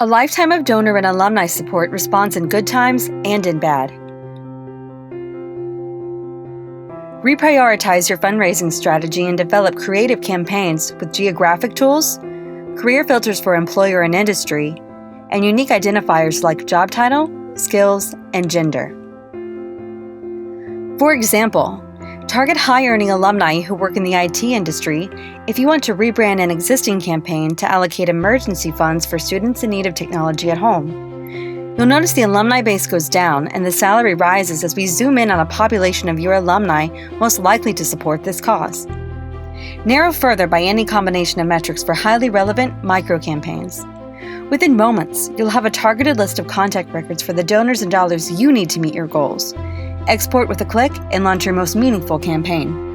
A lifetime of donor and alumni support responds in good times and in bad. Reprioritize your fundraising strategy and develop creative campaigns with geographic tools, career filters for employer and industry, and unique identifiers like job title, skills, and gender. For example, target high-earning alumni who work in the IT industry if you want to rebrand an existing campaign to allocate emergency funds for students in need of technology at home. You'll notice the alumni base goes down and the salary rises as we zoom in on a population of your alumni most likely to support this cause. Narrow further by any combination of metrics for highly relevant micro-campaigns. Within moments, you'll have a targeted list of contact records for the donors and dollars you need to meet your goals. Export with a click and launch your most meaningful campaign.